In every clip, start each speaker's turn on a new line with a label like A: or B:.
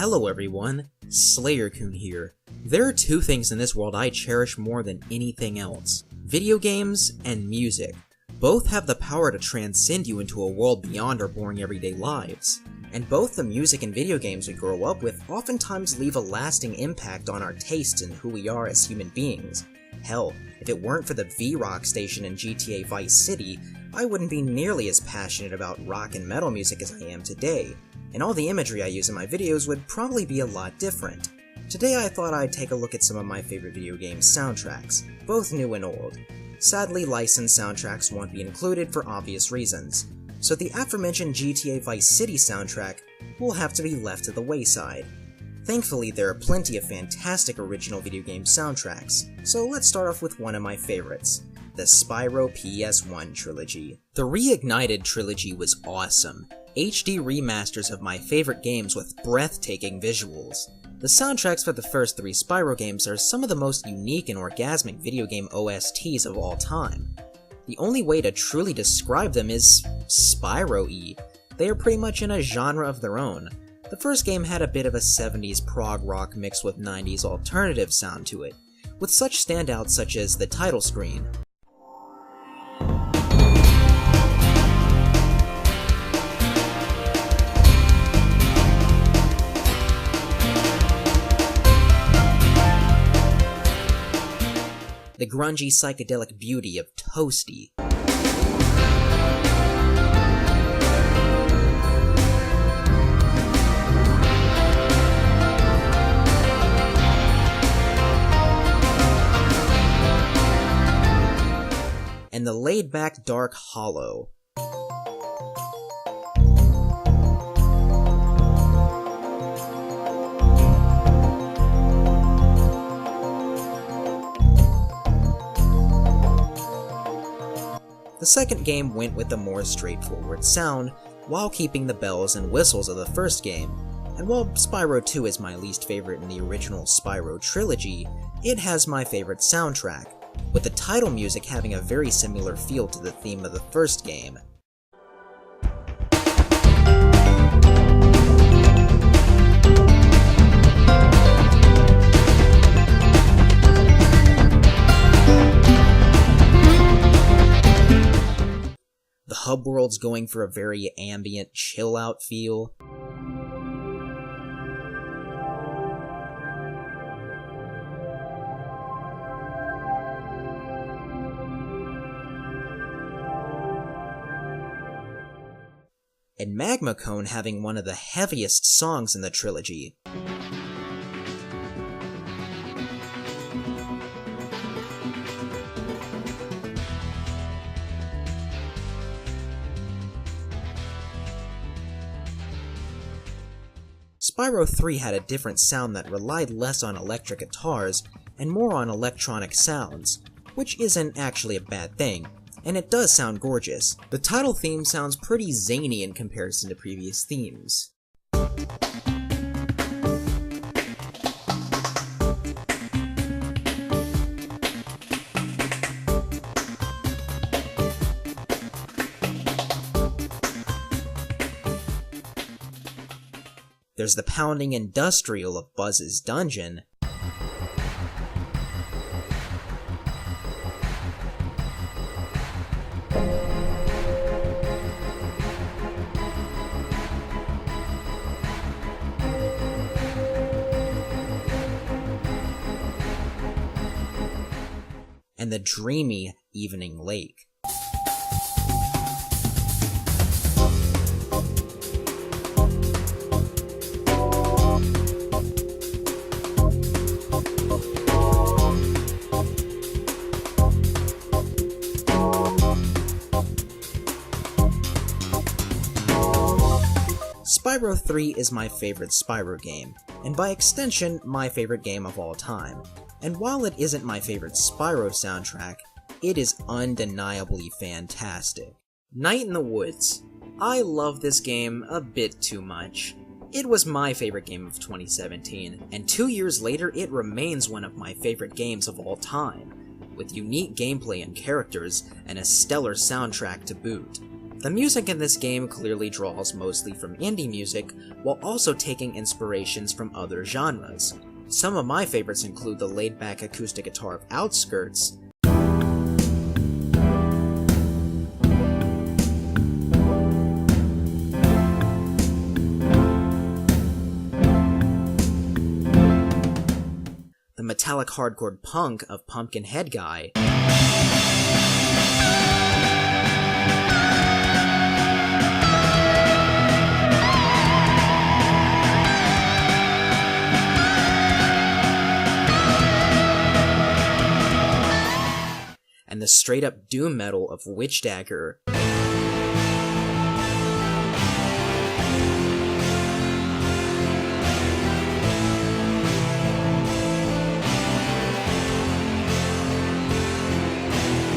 A: Hello everyone, Slayercoon here. There are two things in this world I cherish more than anything else. Video games and music. Both have the power to transcend you into a world beyond our boring everyday lives. And both the music and video games we grow up with oftentimes leave a lasting impact on our tastes and who we are as human beings. Hell, if it weren't for the V-Rock station in GTA Vice City, I wouldn't be nearly as passionate about rock and metal music as I am today, and all the imagery I use in my videos would probably be a lot different. Today I thought I'd take a look at some of my favorite video game soundtracks, both new and old. Sadly, licensed soundtracks won't be included for obvious reasons, so the aforementioned GTA Vice City soundtrack will have to be left to the wayside. Thankfully, there are plenty of fantastic original video game soundtracks, so let's start off with one of my favorites, the Spyro PS1 trilogy. The Reignited trilogy was awesome. HD remasters of my favorite games with breathtaking visuals. The soundtracks for the first three Spyro games are some of the most unique and orgasmic video game OSTs of all time. The only way to truly describe them is Spyro-y. They are pretty much in a genre of their own. The first game had a bit of a 70s prog rock mixed with 90s alternative sound to it, with such standouts such as the title screen. The grungy psychedelic beauty of Toasty. And the laid-back dark Hollow. The second game went with a more straightforward sound, while keeping the bells and whistles of the first game, and while Spyro II is my least favorite in the original Spyro trilogy, it has my favorite soundtrack, with the title music having a very similar feel to the theme of the first game. The hub world's going for a very ambient, chill-out feel. And Magma Cone having one of the heaviest songs in the trilogy. Spyro III had a different sound that relied less on electric guitars and more on electronic sounds, which isn't actually a bad thing, and it does sound gorgeous. The title theme sounds pretty zany in comparison to previous themes. There's the pounding industrial of Buzz's dungeon. And the dreamy Evening Lake. Spyro 3 is my favorite Spyro game, and by extension, my favorite game of all time. And while it isn't my favorite Spyro soundtrack, it is undeniably fantastic. Night in the Woods. I love this game a bit too much. It was my favorite game of 2017, and 2 years later it remains one of my favorite games of all time, with unique gameplay and characters, and a stellar soundtrack to boot. The music in this game clearly draws mostly from indie music, while also taking inspirations from other genres. Some of my favorites include the laid-back acoustic guitar of Outskirts, the metallic hardcore punk of Pumpkinhead Guy, and the straight-up doom metal of Witch Dagger.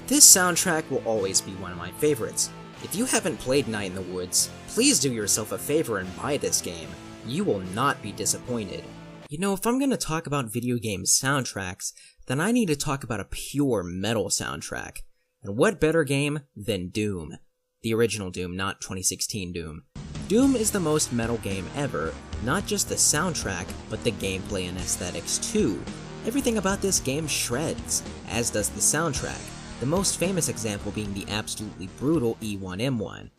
A: This soundtrack will always be one of my favorites. If you haven't played Night in the Woods, please do yourself a favor and buy this game. You will not be disappointed. You know, if I'm gonna talk about video game soundtracks, then I need to talk about a pure metal soundtrack. And what better game than Doom? The original Doom, not 2016 Doom. Doom is the most metal game ever, not just the soundtrack, but the gameplay and aesthetics too. Everything about this game shreds, as does the soundtrack, the most famous example being the absolutely brutal E1M1.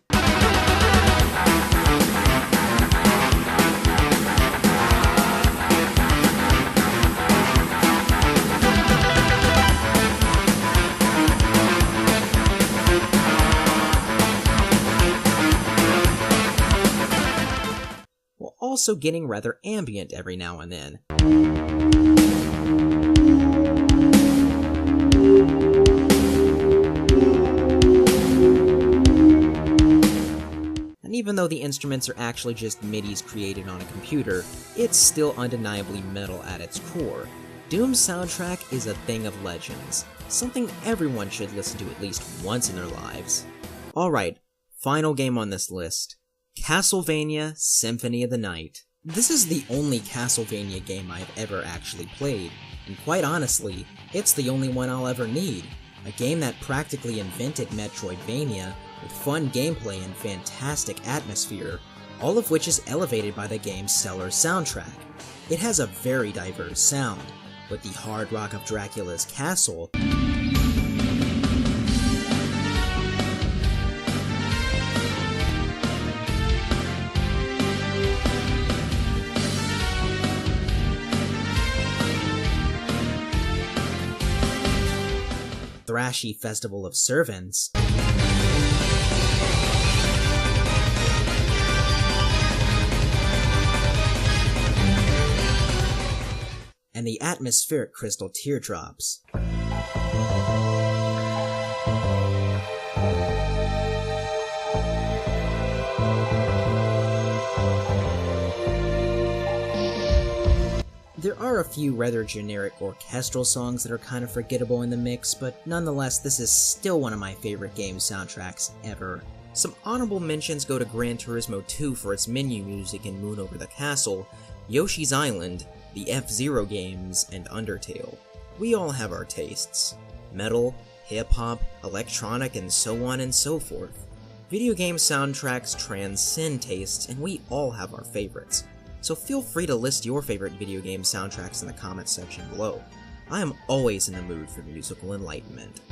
A: While also getting rather ambient every now and then. And even though the instruments are actually just MIDIs created on a computer, it's still undeniably metal at its core. Doom's soundtrack is a thing of legends, something everyone should listen to at least once in their lives. Alright, final game on this list. Castlevania Symphony of the Night. This is the only Castlevania game I've ever actually played, and quite honestly, it's the only one I'll ever need. A game that practically invented Metroidvania, with fun gameplay and fantastic atmosphere, all of which is elevated by the game's stellar soundtrack. It has a very diverse sound, with the hard rock of Dracula's castle, thrashy Festival of Servants, and the atmospheric Crystal Teardrops. There are a few rather generic orchestral songs that are kind of forgettable in the mix, but nonetheless this is still one of my favorite game soundtracks ever. Some honorable mentions go to Gran Turismo 2 for its menu music in Moon Over the Castle, Yoshi's Island, the F-Zero games, and Undertale. We all have our tastes. Metal, hip-hop, electronic, and so on and so forth. Video game soundtracks transcend tastes, and we all have our favorites. So feel free to list your favorite video game soundtracks in the comments section below. I am always in the mood for musical enlightenment.